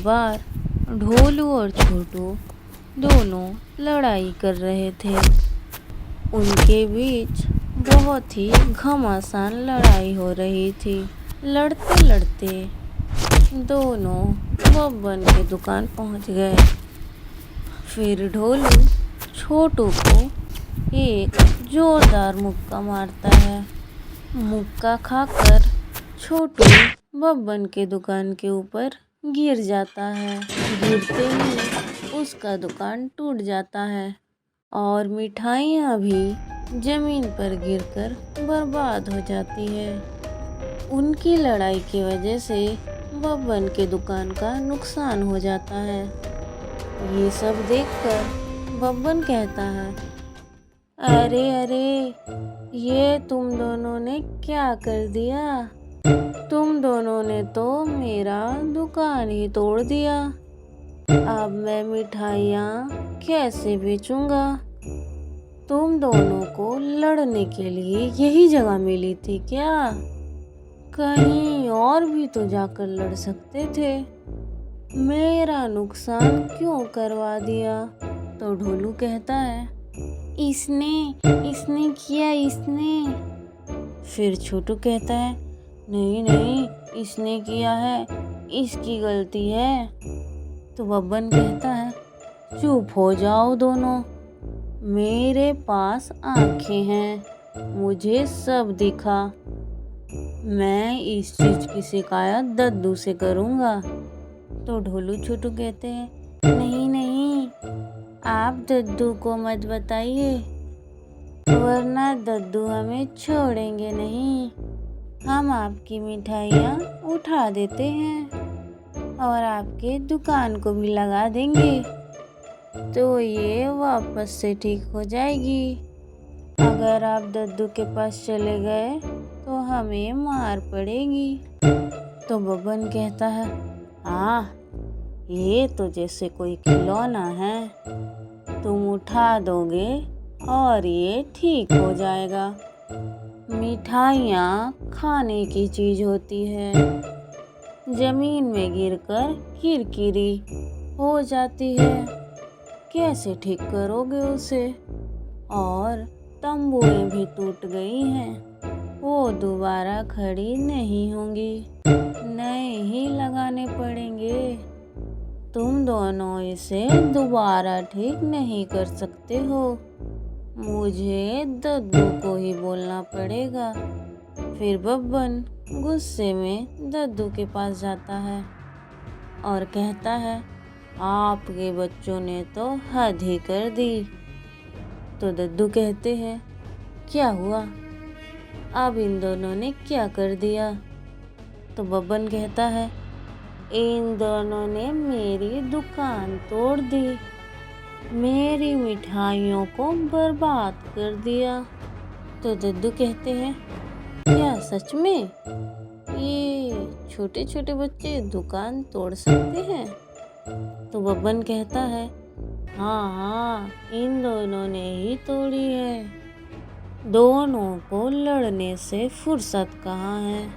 बार ढोलू और छोटू दोनों लड़ाई कर रहे थे। उनके बीच बहुत ही घमासान लड़ाई हो रही थी। लड़ते लड़ते दोनों बब्बन की दुकान पहुंच गए। फिर ढोलू छोटू को एक जोरदार मुक्का मारता है। मुक्का खाकर छोटू बब्बन के दुकान के ऊपर गिर जाता है। गिरते ही उसका दुकान टूट जाता है और मिठाइयाँ भी जमीन पर गिरकर बर्बाद हो जाती है। उनकी लड़ाई की वजह से बब्बन के दुकान का नुकसान हो जाता है। ये सब देखकर बब्बन कहता है, अरे अरे, ये तुम दोनों ने क्या कर दिया? तुम दोनों ने तो मेरा दुकान ही तोड़ दिया। अब मैं मिठाइयाँ कैसे बेचूंगा? तुम दोनों को लड़ने के लिए यही जगह मिली थी क्या? कहीं और भी तो जाकर लड़ सकते थे। मेरा नुकसान क्यों करवा दिया? तो ढोलू कहता है, इसने किया इसने। फिर छोटू कहता है, नहीं नहीं, इसने किया है, इसकी गलती है। तो बब्बन कहता है, चुप हो जाओ दोनों, मेरे पास आंखें हैं, मुझे सब दिखा। मैं इस चीज की शिकायत दद्दू से करूँगा। तो ढोलू छोटू कहते हैं, नहीं नहीं, आप दद्दू को मत बताइए, वरना दद्दू हमें छोड़ेंगे नहीं। हम आपकी मिठाइयाँ उठा देते हैं और आपके दुकान को भी लगा देंगे, तो ये वापस से ठीक हो जाएगी। अगर आप दद्दू के पास चले गए तो हमें मार पड़ेगी। तो बब्बन कहता है, हाँ, ये तो जैसे कोई खिलौना है, तुम उठा दोगे और ये ठीक हो जाएगा। मिठाइयाँ खाने की चीज होती है, जमीन में गिरकर किरकिरी हो जाती है, कैसे ठीक करोगे उसे? और तंबुएं भी टूट गई हैं, वो दोबारा खड़ी नहीं होंगी, नए ही लगाने पड़ेंगे। तुम दोनों इसे दोबारा ठीक नहीं कर सकते हो, मुझे दद्दू को ही बोलना पड़ेगा। फिर बब्बन गुस्से में दद्दू के पास जाता है और कहता है, आपके बच्चों ने तो हद ही कर दी। तो दद्दू कहते हैं, क्या हुआ? अब इन दोनों ने क्या कर दिया? तो बब्बन कहता है, इन दोनों ने मेरी दुकान तोड़ दी, मेरी मिठाइयों को बर्बाद कर दिया। तो दद्दू कहते हैं, क्या सच में ये छोटे छोटे बच्चे दुकान तोड़ सकते हैं? तो बब्बन कहता है, हाँ हाँ, इन दोनों ने ही तोड़ी है, दोनों को लड़ने से फुर्सत कहाँ है।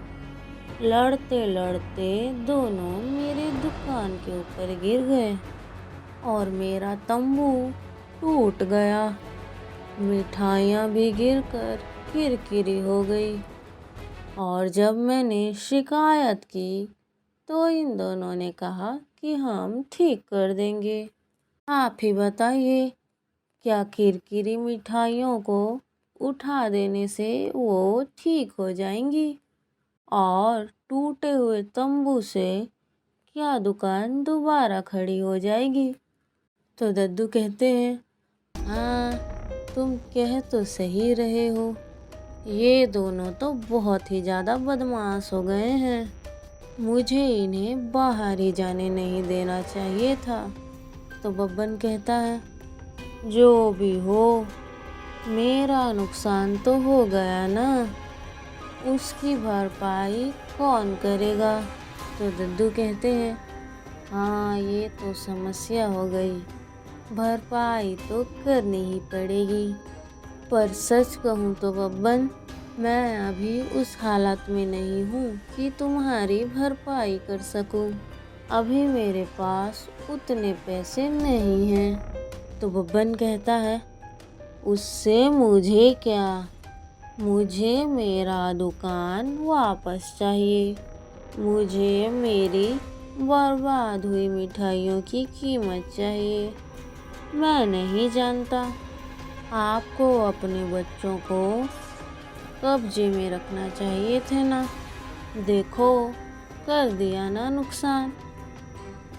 लड़ते लड़ते दोनों मेरे दुकान के ऊपर गिर गए और मेरा तंबू टूट गया, मिठाइयाँ भी गिरकर किरकिरी हो गई। और जब मैंने शिकायत की तो इन दोनों ने कहा कि हम ठीक कर देंगे। आप ही बताइए, क्या किरकिरी मिठाइयों को उठा देने से वो ठीक हो जाएंगी? और टूटे हुए तंबू से क्या दुकान दोबारा खड़ी हो जाएगी? तो दद्दू कहते हैं, हाँ, तुम कह तो सही रहे हो, ये दोनों तो बहुत ही ज़्यादा बदमाश हो गए हैं, मुझे इन्हें बाहर ही जाने नहीं देना चाहिए था। तो बब्बन कहता है, जो भी हो, मेरा नुकसान तो हो गया ना, उसकी भरपाई कौन करेगा? तो दद्दू कहते हैं, हाँ, ये तो समस्या हो गई, भरपाई तो करनी ही पड़ेगी। पर सच कहूँ तो बब्बन, मैं अभी उस हालत में नहीं हूँ कि तुम्हारी भरपाई कर सकूँ। अभी मेरे पास उतने पैसे नहीं हैं। तो बब्बन कहता है, उससे मुझे क्या, मुझे मेरा दुकान वापस चाहिए। मुझे मेरी बर्बाद हुई मिठाइयों की कीमत चाहिए। मैं नहीं जानता, आपको अपने बच्चों को कब्जे में रखना चाहिए थे ना। देखो, कर दिया ना नुकसान।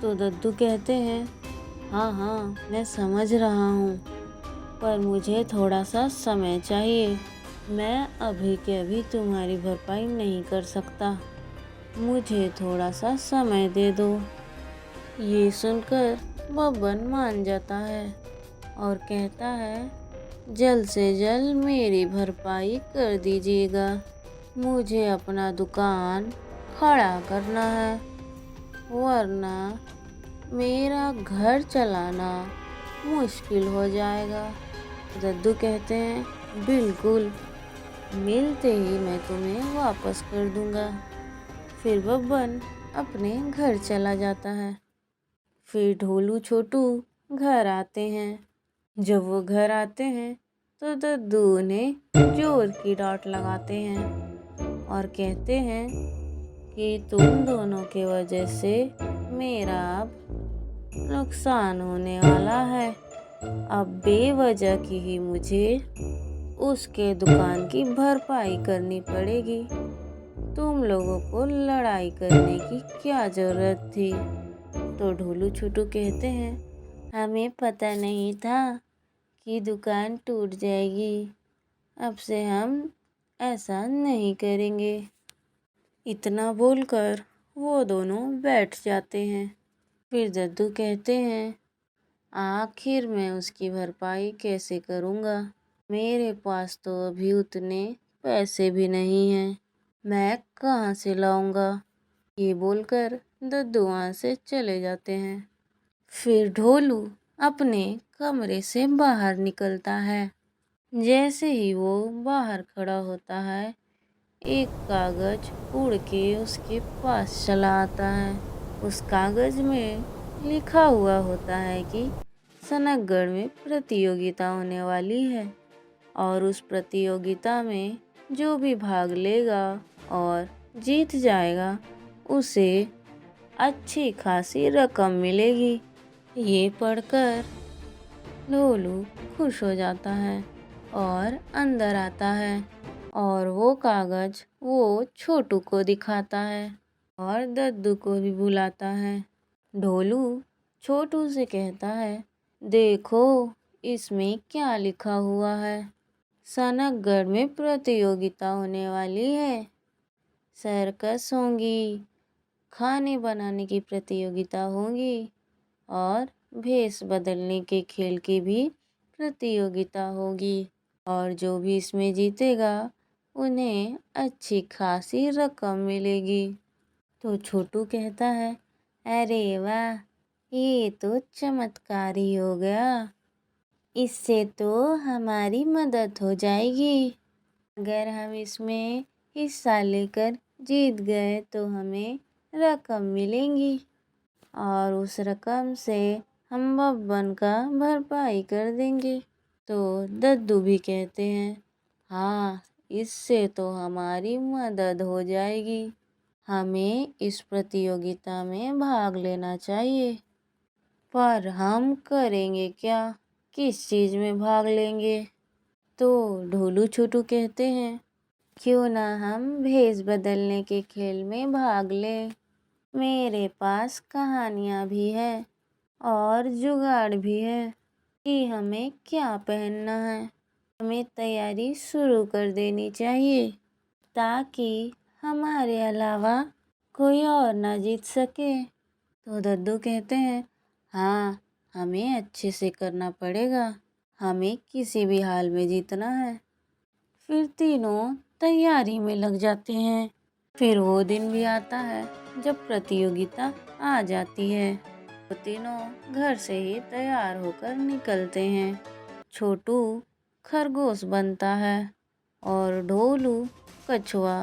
तो दद्दू कहते हैं, हाँ हाँ मैं समझ रहा हूँ, पर मुझे थोड़ा सा समय चाहिए। मैं अभी के अभी तुम्हारी भरपाई नहीं कर सकता। मुझे थोड़ा सा समय दे दो। ये सुनकर बब्बन मान जाता है और कहता है, जल्द से जल्द मेरी भरपाई कर दीजिएगा। मुझे अपना दुकान खड़ा करना है, वरना मेरा घर चलाना मुश्किल हो जाएगा। दद्दू कहते हैं, बिल्कुल, मिलते ही मैं तुम्हें वापस कर दूंगा। फिर बब्बन अपने घर चला जाता है। फिर ढोलू छोटू घर आते हैं। जब वो घर आते हैं तो दद्दू उन्हें जोर की डांट लगाते हैं और कहते हैं कि तुम दोनों की वजह से मेरा अब नुकसान होने वाला है। अब बेवजह की ही मुझे उसके दुकान की भरपाई करनी पड़ेगी। तुम लोगों को लड़ाई करने की क्या जरूरत थी। तो ढोलू छोटू कहते हैं, हमें पता नहीं था कि दुकान टूट जाएगी। अब से हम ऐसा नहीं करेंगे। इतना बोलकर वो दोनों बैठ जाते हैं। फिर दद्दू कहते हैं, आखिर मैं उसकी भरपाई कैसे करूँगा। मेरे पास तो अभी उतने पैसे भी नहीं हैं। मैं कहाँ से लाऊंगा। ये बोलकर दद्दू वहाँ से चले जाते हैं। फिर ढोलू अपने कमरे से बाहर निकलता है। जैसे ही वो बाहर खड़ा होता है, एक कागज उड़ के उसके पास चला आता है। उस कागज में लिखा हुआ होता है कि सनकगढ़ में प्रतियोगिता होने वाली है और उस प्रतियोगिता में जो भी भाग लेगा और जीत जाएगा उसे अच्छी खासी रकम मिलेगी। ये पढ़कर ढोलू खुश हो जाता है और अंदर आता है और वो कागज वो छोटू को दिखाता है और दद्दू को भी बुलाता है। ढोलू छोटू से कहता है, देखो इसमें क्या लिखा हुआ है। सनकगढ़ में प्रतियोगिता होने वाली है। सर्कस होंगी, खाने बनाने की प्रतियोगिता होगी और भेष बदलने के खेल की भी प्रतियोगिता होगी और जो भी इसमें जीतेगा उन्हें अच्छी खासी रकम मिलेगी। तो छोटू कहता है, अरे वाह, ये तो चमत्कार ही हो गया। इससे तो हमारी मदद हो जाएगी। अगर हम इसमें हिस्सा लेकर जीत गए तो हमें रकम मिलेंगी और उस रकम से हम बब्बन का भरपाई कर देंगे। तो दद्दू भी कहते हैं, हाँ, इससे तो हमारी मदद हो जाएगी। हमें इस प्रतियोगिता में भाग लेना चाहिए, पर हम करेंगे क्या, किस चीज़ में भाग लेंगे। तो ढोलू छोटू कहते हैं, क्यों ना हम भेष बदलने के खेल में भाग लें। मेरे पास कहानियाँ भी है और जुगाड़ भी है कि हमें क्या पहनना है। हमें तैयारी शुरू कर देनी चाहिए ताकि हमारे अलावा कोई और ना जीत सके। तो दद्दू कहते हैं, हाँ, हमें अच्छे से करना पड़ेगा। हमें किसी भी हाल में जीतना है। फिर तीनों तैयारी में लग जाते हैं। फिर वो दिन भी आता है जब प्रतियोगिता आ जाती है। वो तीनों घर से ही तैयार होकर निकलते हैं। छोटू खरगोश बनता है और ढोलू कछुआ।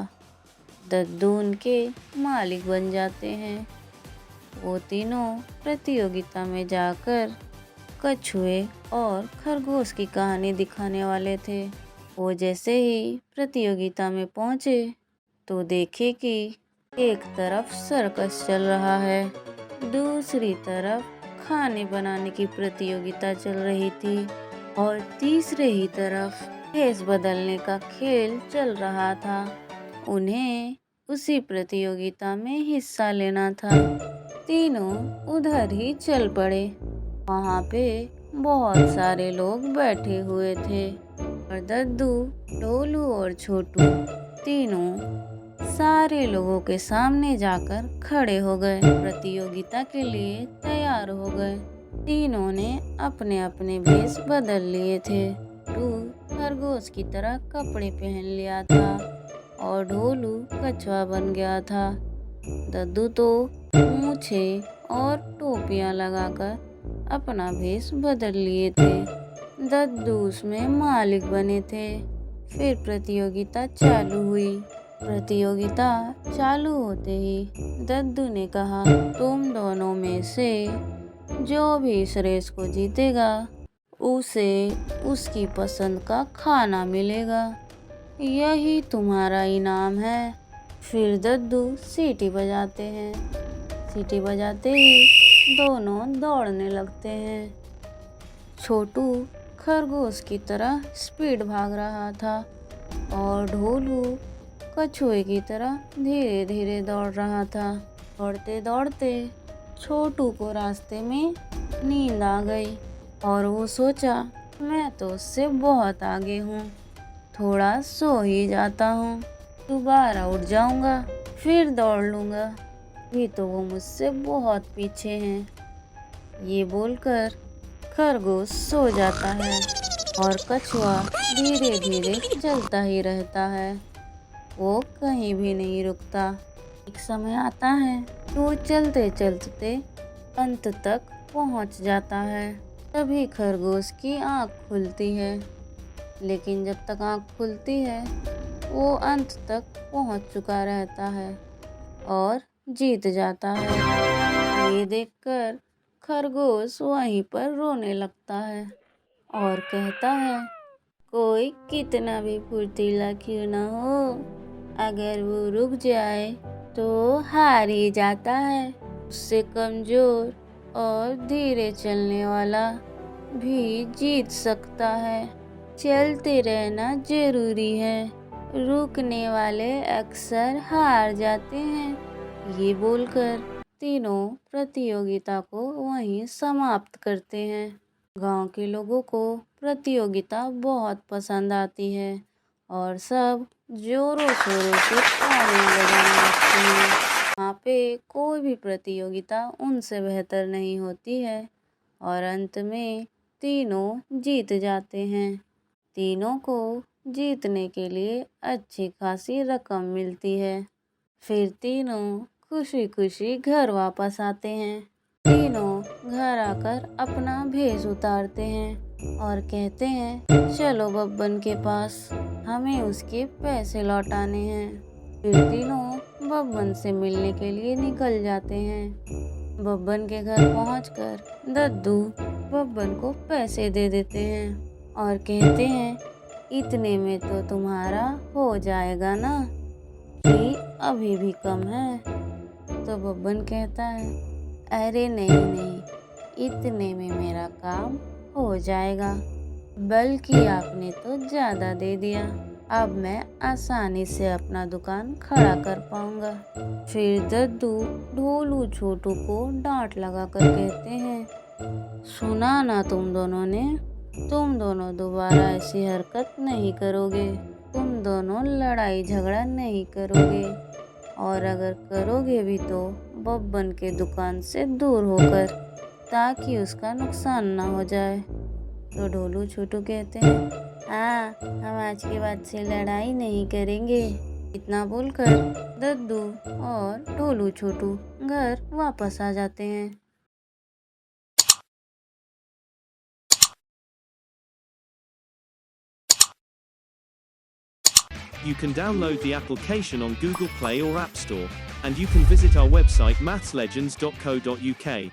दद्दू उनके मालिक बन जाते हैं। वो तीनों प्रतियोगिता में जाकर कछुए और खरगोश की कहानी दिखाने वाले थे। वो जैसे ही प्रतियोगिता में पहुंचे तो देखे कि एक तरफ सर्कस चल रहा है, दूसरी तरफ खाने बनाने की प्रतियोगिता चल रही थी और तीसरे ही तरफ भेस बदलने का खेल चल रहा था। उन्हें उसी प्रतियोगिता में हिस्सा लेना था। तीनों उधर ही चल पड़े। वहाँ पे बहुत सारे लोग बैठे हुए थे और दद्दू, ढोलू और छोटू तीनों सारे लोगों के सामने जाकर खड़े हो गए, प्रतियोगिता के लिए तैयार हो गए। तीनों ने अपने अपने भेष बदल लिए थे। टू खरगोश की तरह कपड़े पहन लिया था और ढोलू कछुआ बन गया था। दद्दू तो मूछे और टोपियां लगाकर अपना भेष बदल लिए थे। दद्दू उसमें मालिक बने थे। फिर प्रतियोगिता चालू हुई। प्रतियोगिता चालू होते ही दद्दू ने कहा, तुम दोनों में से जो भी इस रेस को जीतेगा उसे उसकी पसंद का खाना मिलेगा, यही तुम्हारा इनाम है। फिर दद्दू सीटी बजाते हैं। सीटी बजाते ही दोनों दौड़ने लगते हैं। छोटू खरगोश की तरह स्पीड भाग रहा था और ढोलू कछुए की तरह धीरे धीरे दौड़ रहा था। दौड़ते दौड़ते छोटू को रास्ते में नींद आ गई और वो सोचा, मैं तो उससे बहुत आगे हूँ, थोड़ा सो ही जाता हूँ, दोबारा उठ जाऊँगा, फिर दौड़ लूँगा, भी तो वो मुझसे बहुत पीछे हैं। ये बोलकर खरगोश सो जाता है और कछुआ धीरे धीरे चलता ही रहता है। वो कहीं भी नहीं रुकता। एक समय आता है तो चलते चलते अंत तक पहुंच जाता है। तभी खरगोश की आँख खुलती है, लेकिन जब तक आँख खुलती है वो अंत तक पहुंच चुका रहता है और जीत जाता है। ये देखकर खरगोश वहीं पर रोने लगता है और कहता है, कोई कितना भी फुर्तीला क्यों ना हो, अगर वो रुक जाए तो हार ही जाता है। उससे कमजोर और धीरे चलने वाला भी जीत सकता है। चलते रहना जरूरी है, रुकने वाले अक्सर हार जाते हैं। ये बोलकर तीनों प्रतियोगिता को वहीं समाप्त करते हैं। गांव के लोगों को प्रतियोगिता बहुत पसंद आती है और सब जोरों शोरों से तालियां बजाने लगते हैं। वहाँ पे कोई भी प्रतियोगिता उनसे बेहतर नहीं होती है और अंत में तीनों जीत जाते हैं। तीनों को जीतने के लिए अच्छी खासी रकम मिलती है। फिर तीनों खुशी खुशी घर वापस आते हैं। तीनों घर आकर अपना भेष उतारते हैं और कहते हैं, चलो बब्बन के पास, हमें उसके पैसे लौटाने हैं। फिर तीनों बब्बन से मिलने के लिए निकल जाते हैं। बब्बन के घर पहुंचकर दद्दू बब्बन को पैसे दे देते हैं और कहते हैं, इतने में तो तुम्हारा हो जाएगा ना, कि अभी भी कम है। तो बब्बन कहता है, अरे नहीं नहीं, इतने में मेरा काम हो जाएगा, बल्कि आपने तो ज़्यादा दे दिया, अब मैं आसानी से अपना दुकान खड़ा कर पाऊंगा। फिर दद्दू ढोलू छोटू को डांट लगा कर कहते हैं, सुना ना तुम दोनों ने, तुम दोनों दोबारा ऐसी हरकत नहीं करोगे, तुम दोनों लड़ाई झगड़ा नहीं करोगे, और अगर करोगे भी तो बब्बन के दुकान से दूर होकर, ताकि उसका नुकसान ना हो जाए। तो ढोलू छोटू कहते हैं, हाँ, हम आज के बाद से लड़ाई नहीं करेंगे। इतना बोलकर दद्दू और ढोलू छोटू घर वापस आ जाते हैं। You can download the application on Google Play or App Store. And you can visit our website mathslegends.co.uk.